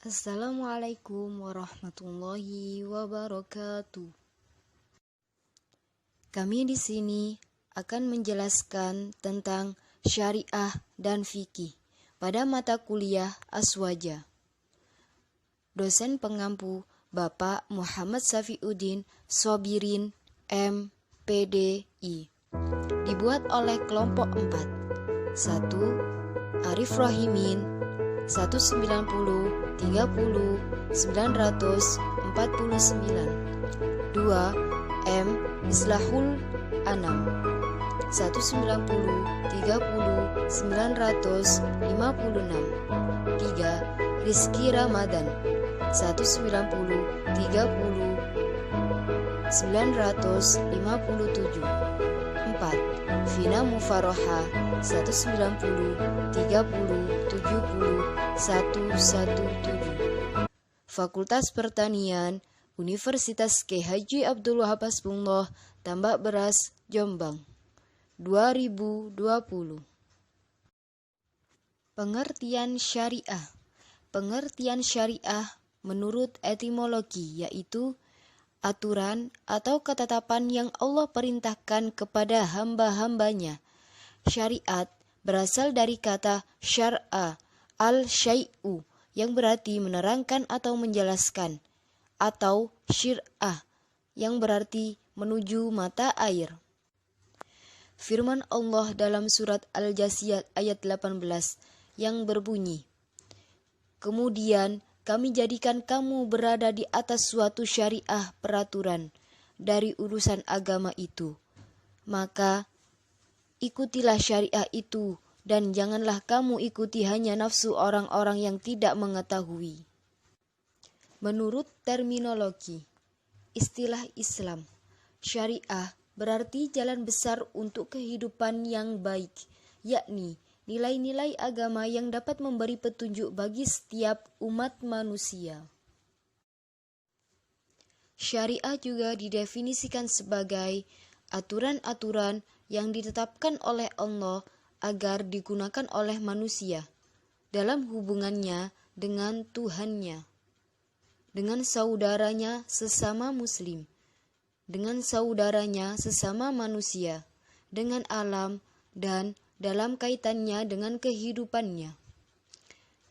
Assalamualaikum warahmatullahi wabarakatuh. Kami di sini akan menjelaskan tentang syariah dan fikih pada mata kuliah Aswaja. Dosen pengampu Bapak Muhammad Safiuddin Sobirin MPDI. Dibuat oleh kelompok 4. 1. Arif Rohimin 190 30 949. 2. M. Islahul Anam 190 30 956. 3. Rizky Ramadan 190 30 957. 4. Vina Mufaroha 190 30 70 117. Fakultas Pertanian Universitas K. Haji Abdul Wahab Hasbullah, Tambak Beras, Jombang 2020. Pengertian syariah. Pengertian syariah menurut etimologi yaitu aturan atau ketetapan yang Allah perintahkan kepada hamba-hambanya. Syariat berasal dari kata syar'a al-syai'u yang berarti menerangkan atau menjelaskan, atau syir'ah yang berarti menuju mata air. Firman Allah dalam surat Al-Jasiyah ayat 18 yang berbunyi, "Kemudian kami jadikan kamu berada di atas suatu syariah peraturan dari urusan agama itu. Maka ikutilah syariah itu dan janganlah kamu ikuti hanya nafsu orang-orang yang tidak mengetahui." Menurut terminologi istilah Islam, syariah berarti jalan besar untuk kehidupan yang baik, yakni nilai-nilai agama yang dapat memberi petunjuk bagi setiap umat manusia. Syariah juga didefinisikan sebagai aturan-aturan yang ditetapkan oleh Allah agar digunakan oleh manusia dalam hubungannya dengan Tuhannya, dengan saudaranya sesama muslim, dengan saudaranya sesama manusia, dengan alam, dan dalam kaitannya dengan kehidupannya.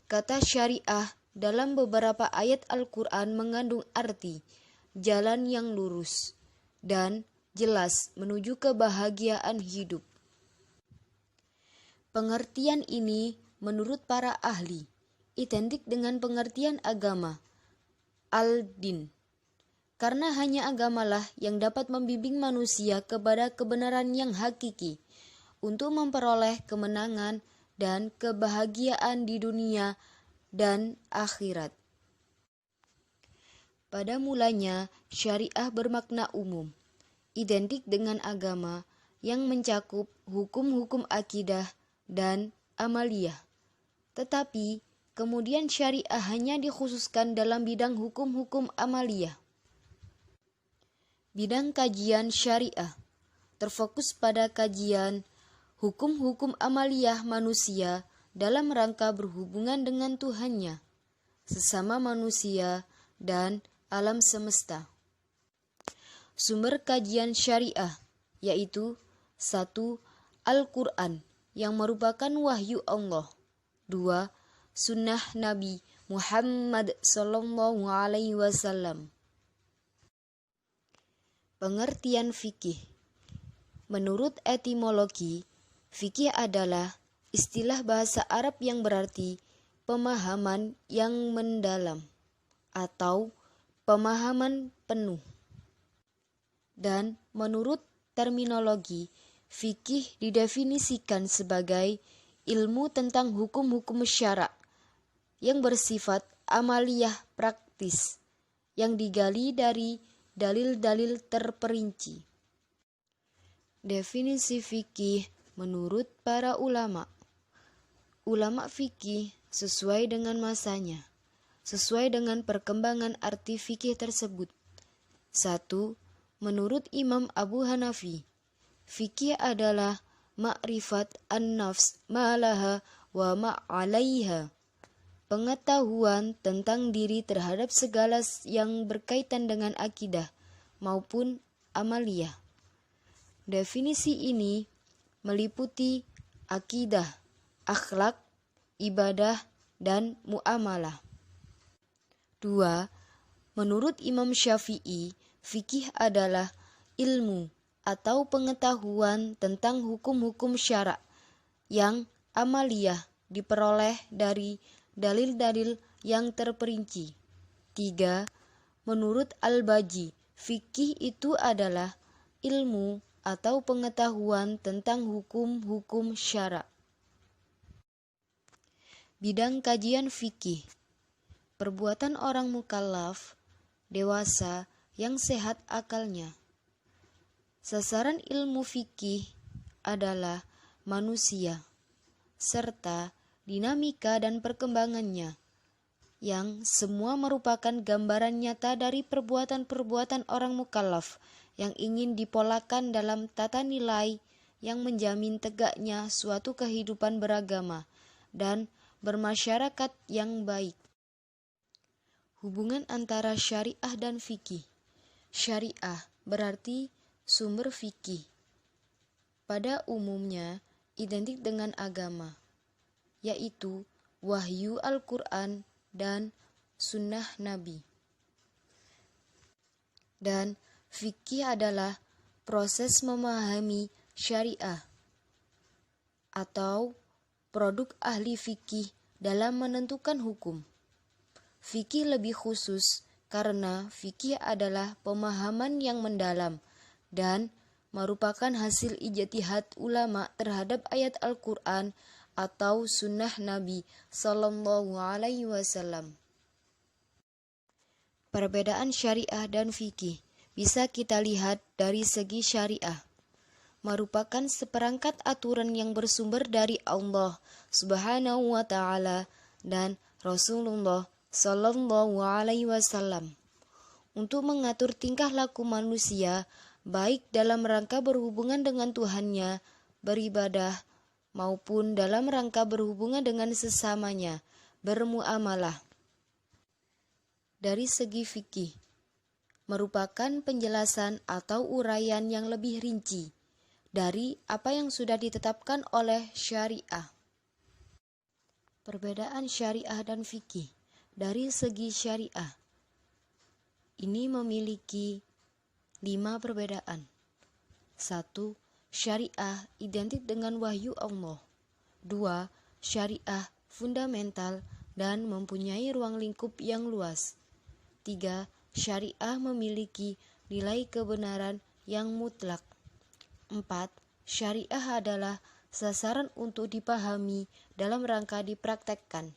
Kata syariah dalam beberapa ayat Al-Quran mengandung arti jalan yang lurus dan jelas menuju kebahagiaan hidup. Pengertian ini menurut para ahli identik dengan pengertian agama al-din, karena hanya agamalah yang dapat membimbing manusia kepada kebenaran yang hakiki untuk memperoleh kemenangan dan kebahagiaan di dunia dan akhirat. Pada mulanya, syariah bermakna umum, identik dengan agama yang mencakup hukum-hukum akidah dan amaliyah. Tetapi, kemudian syariah hanya dikhususkan dalam bidang hukum-hukum amaliyah. Bidang kajian syariah terfokus pada kajian hukum-hukum amaliyah manusia dalam rangka berhubungan dengan Tuhannya, sesama manusia, dan alam semesta. Sumber kajian syariah yaitu 1. Al-Quran yang merupakan wahyu Allah. 2. Sunnah Nabi Muhammad SAW. Pengertian fikih. Menurut etimologi, fikih adalah istilah bahasa Arab yang berarti pemahaman yang mendalam atau pemahaman penuh. Dan menurut terminologi, fikih didefinisikan sebagai ilmu tentang hukum-hukum syara' yang bersifat amaliyah praktis yang digali dari dalil-dalil terperinci. Definisi fikih menurut para ulama. Ulama fikih sesuai dengan masanya, sesuai dengan perkembangan arti fikih tersebut. 1. Menurut Imam Abu Hanafi, fikih adalah ma'rifat an-nafs ma'alaha wa ma'alaiha, pengetahuan tentang diri terhadap segala yang berkaitan dengan akidah maupun amaliyah. Definisi ini meliputi akidah, akhlak, ibadah, dan muamalah. 2. Menurut Imam Syafi'i, fikih adalah ilmu atau pengetahuan tentang hukum-hukum syara yang amaliyah diperoleh dari dalil-dalil yang terperinci. 3. Menurut Al-Baji, fikih itu adalah ilmu atau pengetahuan tentang hukum-hukum syara. Bidang kajian fikih. Perbuatan orang mukallaf, dewasa yang sehat akalnya. Sasaran ilmu fikih adalah manusia, serta dinamika dan perkembangannya, yang semua merupakan gambaran nyata dari perbuatan-perbuatan orang mukallaf yang ingin dipolakan dalam tata nilai yang menjamin tegaknya suatu kehidupan beragama dan bermasyarakat yang baik. Hubungan antara syariah dan fikih. Syariah berarti sumber fikih. Pada umumnya identik dengan agama, yaitu wahyu Al-Quran dan sunnah Nabi. Dan fikih adalah proses memahami syariah atau produk ahli fikih dalam menentukan hukum. Fikih lebih khusus karena fikih adalah pemahaman yang mendalam dan merupakan hasil ijtihad ulama terhadap ayat Al-Quran atau sunnah Nabi Sallallahu Alaihi Wasallam. Perbedaan syariah dan fikih bisa kita lihat dari segi syariah. Merupakan seperangkat aturan yang bersumber dari Allah Subhanahu wa Ta'ala dan Rasulullah Sallallahu Alaihi Wasallam untuk mengatur tingkah laku manusia baik dalam rangka berhubungan dengan Tuhannya, beribadah, maupun dalam rangka berhubungan dengan sesamanya, bermuamalah. Dari segi fikih, merupakan penjelasan atau uraian yang lebih rinci dari apa yang sudah ditetapkan oleh syariah. Perbedaan syariah dan fikih. Dari segi syariah, ini memiliki 5 perbedaan. 1. Syariah identik dengan wahyu Allah. 2. Syariah fundamental dan mempunyai ruang lingkup yang luas. 3. Syariah memiliki nilai kebenaran yang mutlak. 4. Syariah adalah sasaran untuk dipahami dalam rangka dipraktekkan.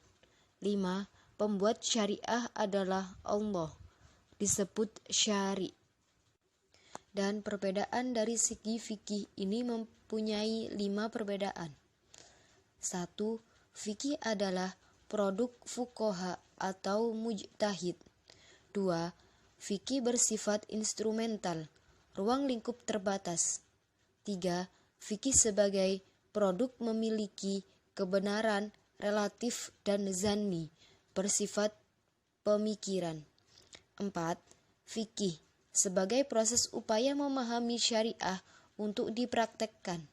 5. Pembuat syariah adalah Allah, disebut syari. Dan perbedaan dari segi fikih ini mempunyai 5 perbedaan. 1. Fikih adalah produk fuqaha atau mujtahid. 2. Fikih bersifat instrumental, ruang lingkup terbatas. 3. Fikih sebagai produk memiliki kebenaran relatif dan zanni, bersifat pemikiran. 4. Fikih sebagai proses upaya memahami syariah untuk dipraktekkan.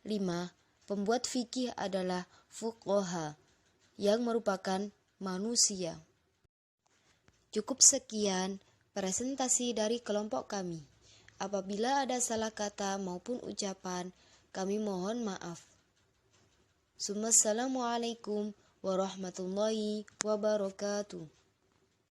5. Pembuat fikih adalah fuqaha, yang merupakan manusia. Cukup sekian presentasi dari kelompok kami. Apabila ada salah kata maupun ucapan, kami mohon maaf. Assalamualaikum warahmatullahi wabarakatuh.